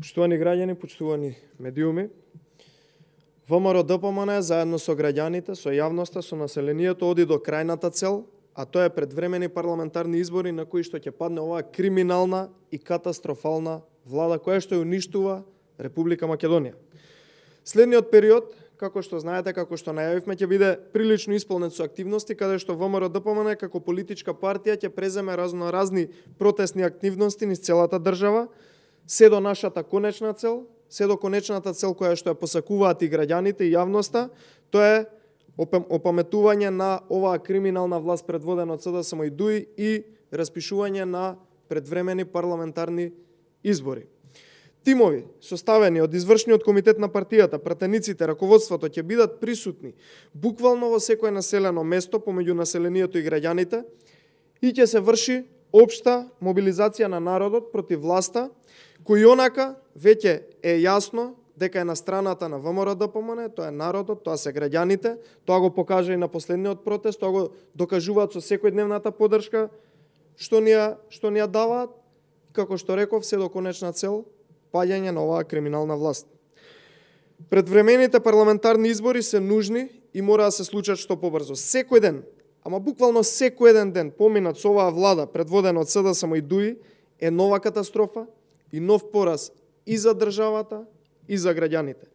Почитувани граѓани, почитувани медиуми, ВМРО-ДПМН заедно со граѓаните, со јавноста, со населението оди до крајната цел, а тоа е предвремени парламентарни избори на кои што ќе падне оваа криминална и катастрофална влада која што ја уништува Република Македонија. Следниот период, како што знаете, како што најавивме, ќе биде прилично исполнет со активности каде што ВМРО-ДПМН како политичка партија ќе преземе разни протестни активности низ целата држава, се до нашата конечна цел, се до конечната цел која што ја посакуваат и граѓаните и јавноста, тоа е опаметување на оваа криминална власт предводена од СДСМ и ДУИ и распишување на предвремени парламентарни избори. Тимови составени од извршниот комитет на партијата, пратениците, раководството ќе бидат присутни буквално во секое населено место помеѓу населението и граѓаните и ќе се врши општа мобилизација на народот против власта, кој онака веќе е јасно дека е на страната на ВМРО-ДПМН, тоа е народот, тоа се граѓаните, тоа го покажа и на последниот протест, тоа го докажуваат со секојдневната поддршка што ни ја даваат, како што реков, се до конечна цел паѓање на оваа криминална власт. Предвремените парламентарни избори се нужни и мора да се случат што побрзо. Секој ден, ама буквално секој еден ден поминат со оваа влада предводена од СДСМ и ДУИ е нова катастрофа и нов пораз и за државата и за граѓаните.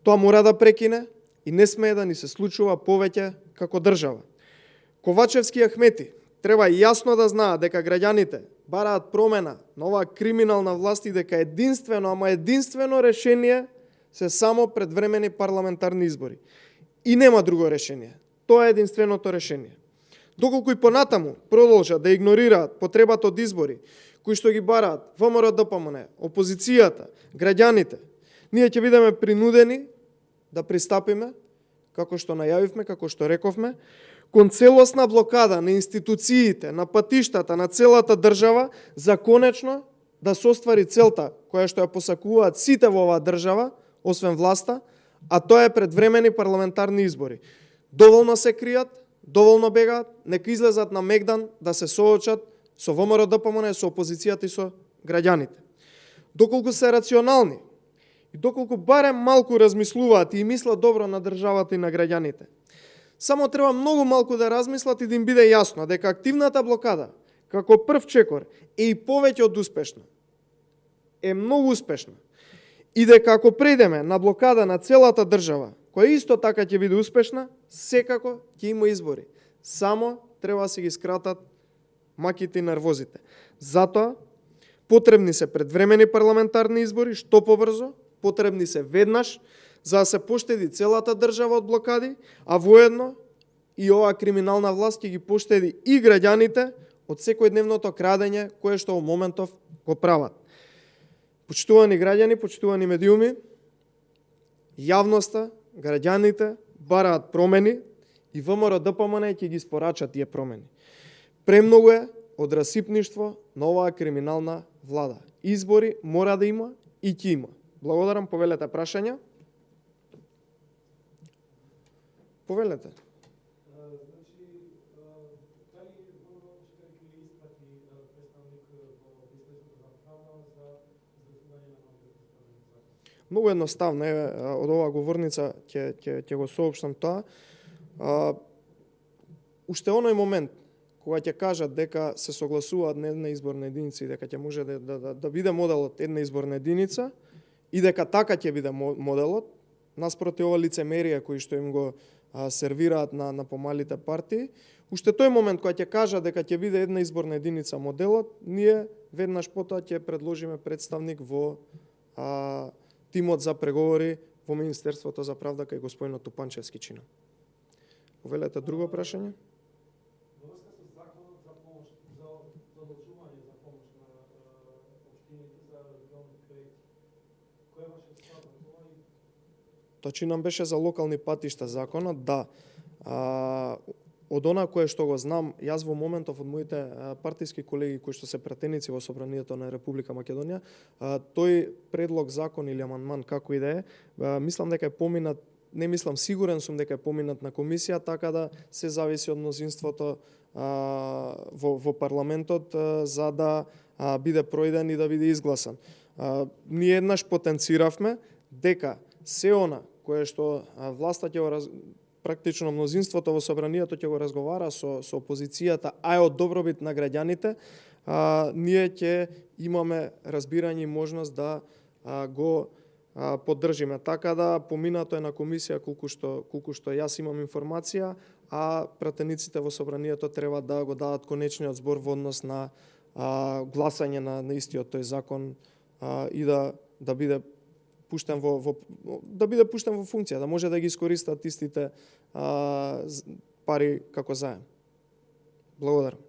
Тоа мора да прекине и не смее да ни се случува повеќе како држава. Ковачевски и Ахмети треба јасно да знаат дека граѓаните бараат промена на оваа криминална власт и дека единствено решение се само предвремени парламентарни избори. И нема друго решение. Тоа е единственото решение. Доколку и понатаму продолжат да игнорираат потребата од избори, кои што ги бараат ВМРО-ДПМН, опозицијата, граѓаните, ние ќе бидеме принудени да пристапиме, како што најавивме, како што рековме, кон целосна блокада на институциите, на патиштата, на целата држава, за конечно да се оствари целта која што ја посакуваат сите во оваа држава, освен власта, а тоа е предвремени парламентарни избори. Доволно се кријат, доволно бегаат, нека излезат на мегдан да се соочат со ВМРО-ДПМН, со опозицијата и со граѓаните. Доколку се рационални и доколку барем малку размислуваат и мислат добро на државата и на граѓаните, само треба многу малку да размислат и да им биде јасно дека активната блокада, како прв чекор, е и повеќе од успешна. Е многу успешна. И дека ако прејдеме на блокада на целата држава, која исто така ќе биде успешна, секако ќе има избори. Само треба да се ги скратат маките и нервозите. Затоа потребни се предвремени парламентарни избори, што побрзо, потребни се веднаш, за да се поштеди целата држава од блокади, а воедно и оваа криминална власт ќе ги поштеди и граѓаните од секојдневното крадење кое што во моментов го прават. Почитувани граѓани, почитувани медиуми, јавноста, граѓаните бараат промени и ВМРО-ДПМН ќе ги спорачат тие промени. Премногу е од расипништво на оваа криминална влада. Избори мора да има и ќе има. Благодарам, повелете прашања. Повелете. Многу едноставно е, од оваа говорница ќе го соопштам тоа. Уште оној момент кога ќе кажат дека се согласуваат на една изборна единица и дека ќе може да биде моделот една изборна единица и дека така ќе биде моделот, наспроти ова лицемерие кои што им го сервираат на помалите партии, уште тој момент кога ќе кажат дека ќе биде една изборна единица моделот, ние веднаш потоа ќе предложиме представник во тимот за преговори во Министерството за правда кај господинот Тупанчевски чина. Повелете друго прашање? Точи нам беше за локални патишта законот, да. Од она кое што го знам, јас во моментов од моите партиски колеги кои што се пратеници во Собранието на Република Македонија, тој предлог закон или амандман како и да е, мислам дека е поминат, не мислам, сигурен сум дека е поминат на комисија, така да се зависи од мнозинството во парламентот за да биде проиден и да биде изгласан. Ние еднаш потенциравме дека се она кое што власта ќе го практично мнозинството во собранието ќе го разговара со опозицијата, а е од добробит на граѓаните, ние ќе имаме разбирање и можност да го поддржиме. Така да поминато е на комисија колку што јас имам информација, а пратениците во собранието треба да го дадат конечниот збор во однос на гласање на истиот тој закон и да биде пуштен во функција, да може да ги искористат истите пари како заем. Благодарам.